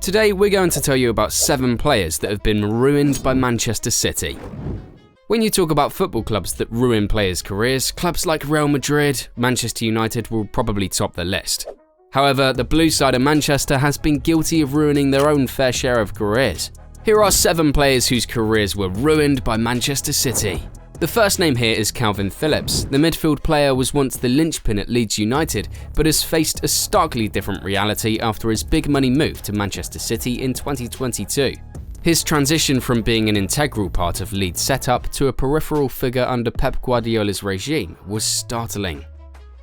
Today we're going to tell you about 7 players that have been ruined by Manchester City. When you talk about football clubs that ruin players' careers, clubs like Real Madrid, Manchester United will probably top the list. However, the blue side of Manchester has been guilty of ruining their own fair share of careers. Here are 7 players whose careers were ruined by Manchester City. The first name here is Kalvin Phillips. The midfield player was once the linchpin at Leeds United, but has faced a starkly different reality after his big money move to Manchester City in 2022. His transition from being an integral part of Leeds' setup to a peripheral figure under Pep Guardiola's regime was startling.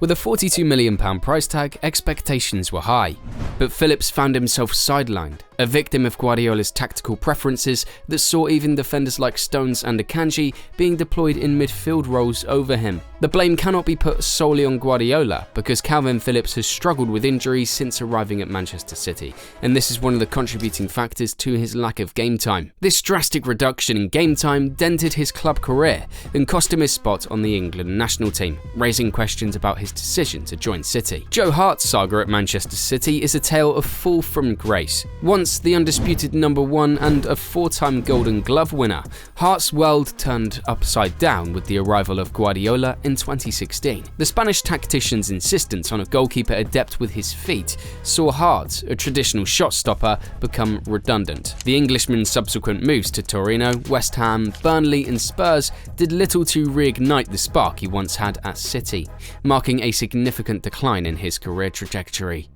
With a £42 million price tag, expectations were high, but Phillips found himself sidelined, a victim of Guardiola's tactical preferences that saw even defenders like Stones and Akanji being deployed in midfield roles over him. The blame cannot be put solely on Guardiola, because Kalvin Phillips has struggled with injuries since arriving at Manchester City, and this is one of the contributing factors to his lack of game time. This drastic reduction in game time dented his club career and cost him his spot on the England national team, raising questions about his decision to join City. Hart's saga at Manchester City is a tale of fall from grace. Once the undisputed #1 and a 4-time Golden Glove winner, Hart's world turned upside down with the arrival of Guardiola in 2016. The Spanish tactician's insistence on a goalkeeper adept with his feet saw Hart, a traditional shot stopper, become redundant. The Englishman's subsequent moves to Torino, West Ham, Burnley and Spurs did little to reignite the spark he once had at City, marking a significant decline in his career trajectory.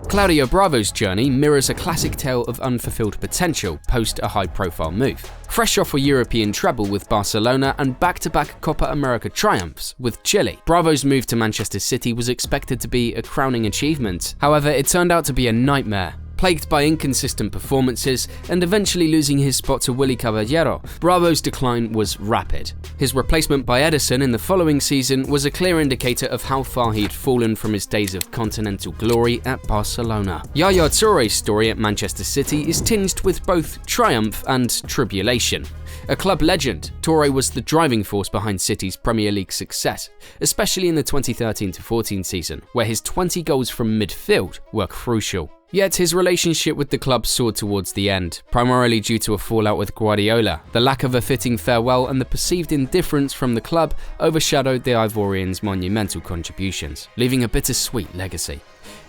Claudio Bravo's journey mirrors a classic tale of unfulfilled potential post a high-profile move. Fresh off a European treble with Barcelona and back-to-back Copa America triumphs with Chile, Bravo's move to Manchester City was expected to be a crowning achievement. However, it turned out to be a nightmare. Plagued by inconsistent performances and eventually losing his spot to Willy Caballero, Bravo's decline was rapid. His replacement by Ederson in the following season was a clear indicator of how far he'd fallen from his days of continental glory at Barcelona. Yaya Toure's story at Manchester City is tinged with both triumph and tribulation. A club legend, Toure was the driving force behind City's Premier League success, especially in the 2013-14 season, where his 20 goals from midfield were crucial. Yet his relationship with the club soared towards the end, primarily due to a fallout with Guardiola. The lack of a fitting farewell and the perceived indifference from the club overshadowed the Ivorian's monumental contributions, leaving a bittersweet legacy.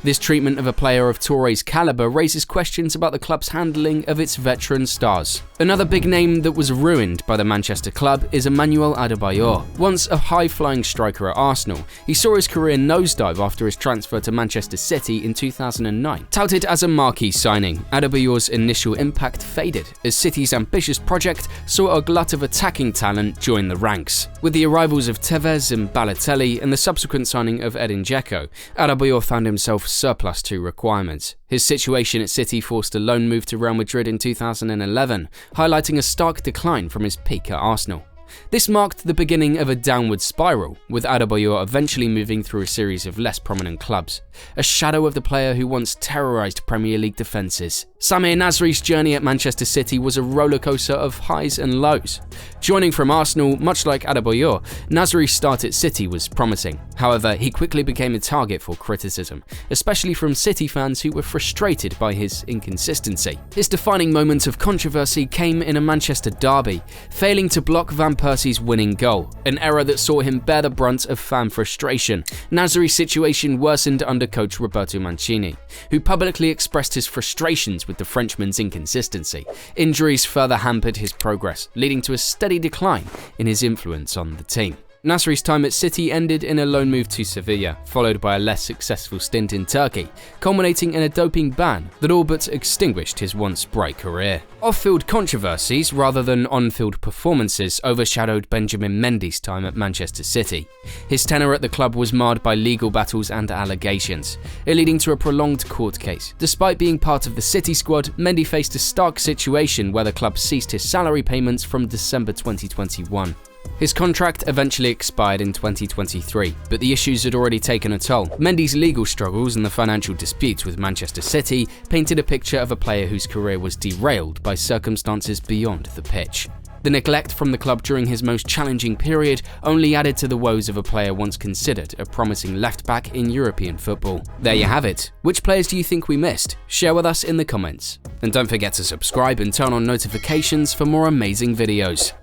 This treatment of a player of Toure's caliber raises questions about the club's handling of its veteran stars. Another big name that was ruined by the Manchester club is Emmanuel Adebayor. Once a high-flying striker at Arsenal, he saw his career nosedive after his transfer to Manchester City in 2009. Touted as a marquee signing, Adebayor's initial impact faded as City's ambitious project saw a glut of attacking talent join the ranks. With the arrivals of Tevez and Balotelli and the subsequent signing of Edin Dzeko, Adebayor found himself surplus to requirements. His situation at City forced a loan move to Real Madrid in 2011, highlighting a stark decline from his peak at Arsenal. This marked the beginning of a downward spiral, with Adebayor eventually moving through a series of less prominent clubs, a shadow of the player who once terrorised Premier League defences. Samir Nasri's journey at Manchester City was a rollercoaster of highs and lows. Joining from Arsenal, much like Adebayor, Nasri's start at City was promising. However, he quickly became a target for criticism, especially from City fans who were frustrated by his inconsistency. His defining moment of controversy came in a Manchester derby, failing to block Van Persie's winning goal, an error that saw him bear the brunt of fan frustration. Nasri's situation worsened under coach Roberto Mancini, who publicly expressed his frustrations with the Frenchman's inconsistency. Injuries further hampered his progress, leading to a steady decline in his influence on the team. Nasri's time at City ended in a loan move to Sevilla, followed by a less successful stint in Turkey, culminating in a doping ban that all but extinguished his once bright career. Off-field controversies rather than on-field performances overshadowed Benjamin Mendy's time at Manchester City. His tenure at the club was marred by legal battles and allegations, leading to a prolonged court case. Despite being part of the City squad, Mendy faced a stark situation where the club ceased his salary payments from December 2021. His contract eventually expired in 2023, but the issues had already taken a toll. Mendy's legal struggles and the financial disputes with Manchester City painted a picture of a player whose career was derailed by circumstances beyond the pitch. The neglect from the club during his most challenging period only added to the woes of a player once considered a promising left-back in European football. There you have it. Which players do you think we missed? Share with us in the comments. And don't forget to subscribe and turn on notifications for more amazing videos.